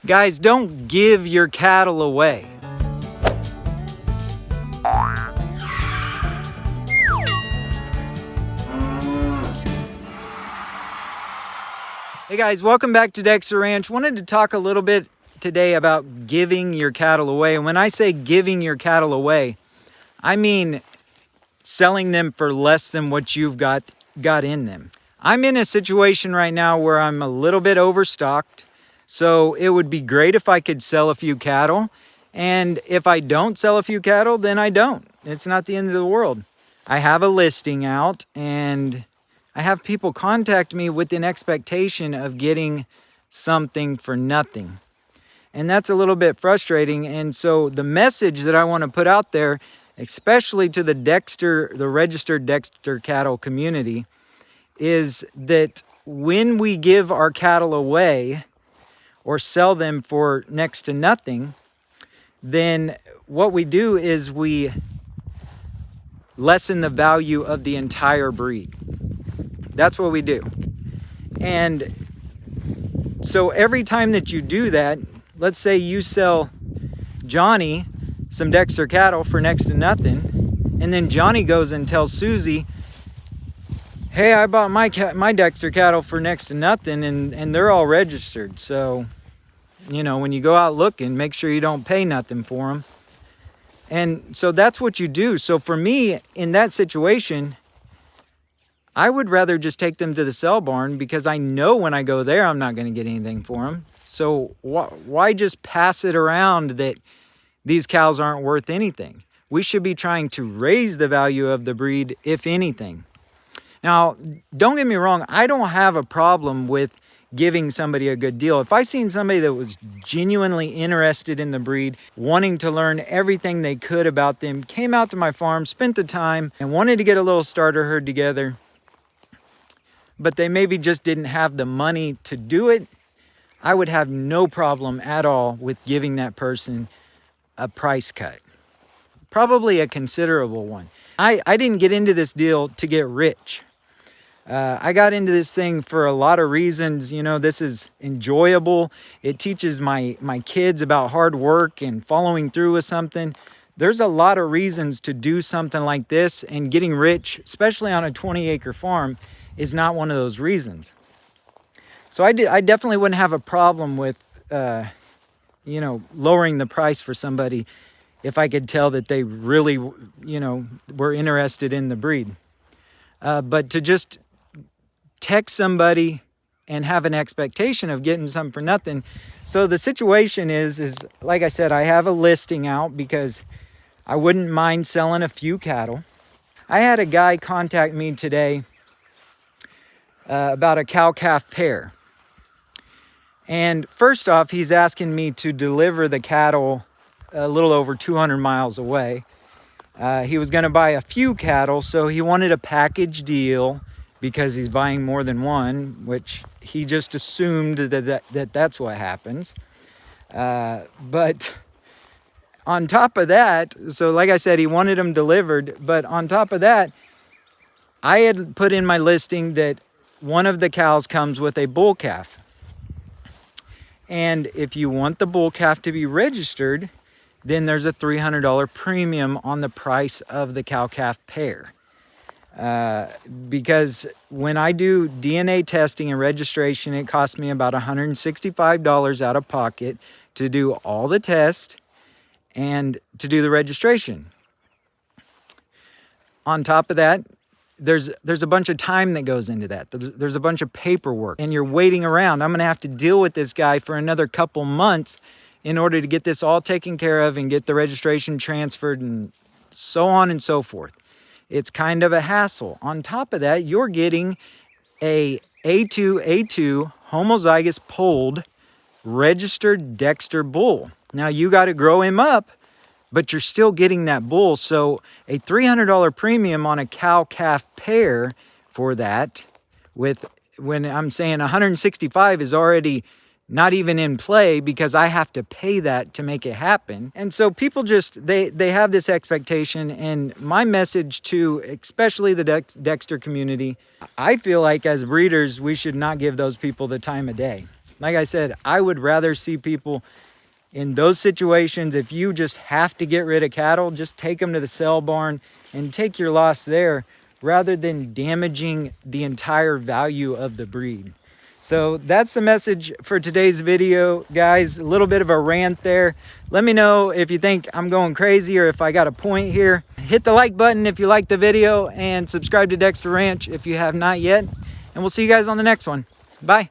Guys, don't give your cattle away. Hey guys, welcome back to Dexter Ranch. Wanted to talk a little bit today about giving your cattle away. And when I say giving your cattle away, I mean selling them for less than what you've got in them. I'm in a situation right now where I'm a little bit overstocked. So it would be great if I could sell a few cattle. And if I don't sell a few cattle, then I don't. It's not the end of the world. I have a listing out and I have people contact me with an expectation of getting something for nothing. And that's a little bit frustrating. And so the message that I want to put out there, especially to the registered Dexter cattle community, is that when we give our cattle away or sell them for next to nothing, then what we do is we lessen the value of the entire breed. That's what we do. And so every time that you do that, let's say you sell Johnny some Dexter cattle for next to nothing, and then Johnny goes and tells Susie, hey, I bought my Dexter cattle for next to nothing, and they're all registered. So, you know, when you go out looking, make sure you don't pay nothing for them. And so that's what you do. So for me, in that situation, I would rather just take them to the sell barn because I know when I go there, I'm not going to get anything for them. So why just pass it around that these cows aren't worth anything? We should be trying to raise the value of the breed, if anything. Now, don't get me wrong. I don't have a problem with giving somebody a good deal. If I seen somebody that was genuinely interested in the breed, wanting to learn everything they could about them, came out to my farm, spent the time, and wanted to get a little starter herd together, but they maybe just didn't have the money to do it, I would have no problem at all with giving that person a price cut. Probably a considerable one. I didn't get into this deal to get rich. I got into this thing for a lot of reasons. You know, this is enjoyable. It teaches my kids about hard work and following through with something. There's a lot of reasons to do something like this, and getting rich, especially on a 20-acre farm, is not one of those reasons. So I definitely wouldn't have a problem with, you know, lowering the price for somebody if I could tell that they really, you know, were interested in the breed. But to just text somebody and have an expectation of getting something for nothing. So the situation is like I said, I have a listing out because I wouldn't mind selling a few cattle. I had a guy contact me today about a cow-calf pair. And first off, he's asking me to deliver the cattle a little over 200 miles away. He was going to buy a few cattle, so he wanted a package deal because he's buying more than one, which he just assumed that's what happens. But on top of that, so like I said, he wanted them delivered, but on top of that, I had put in my listing that one of the cows comes with a bull calf. And if you want the bull calf to be registered, then there's a $300 premium on the price of the cow-calf pair. Because when I do DNA testing and registration, it costs me about $165 out of pocket to do all the tests and to do the registration. On top of that, there's a bunch of time that goes into that. There's a bunch of paperwork, and you're waiting around. I'm going to have to deal with this guy for another couple months in order to get this all taken care of and get the registration transferred and so on and so forth. It's kind of a hassle. On top of that, you're getting a A2 homozygous polled registered Dexter bull. Now you got to grow him up, but you're still getting that bull. So a $300 premium on a cow-calf pair for that, with when I'm saying 165 is already not even in play because I have to pay that to make it happen. And so people just, they have this expectation, and my message to especially the Dexter community, I feel like as breeders, we should not give those people the time of day. Like I said, I would rather see people in those situations. If you just have to get rid of cattle, just take them to the sale barn and take your loss there, rather than damaging the entire value of the breed. So that's the message for today's video, guys. A little bit of a rant there. Let me know if you think I'm going crazy or if I got a point here. Hit the like button if you liked the video, and subscribe to Dexter Ranch if you have not yet. And we'll see you guys on the next one. Bye.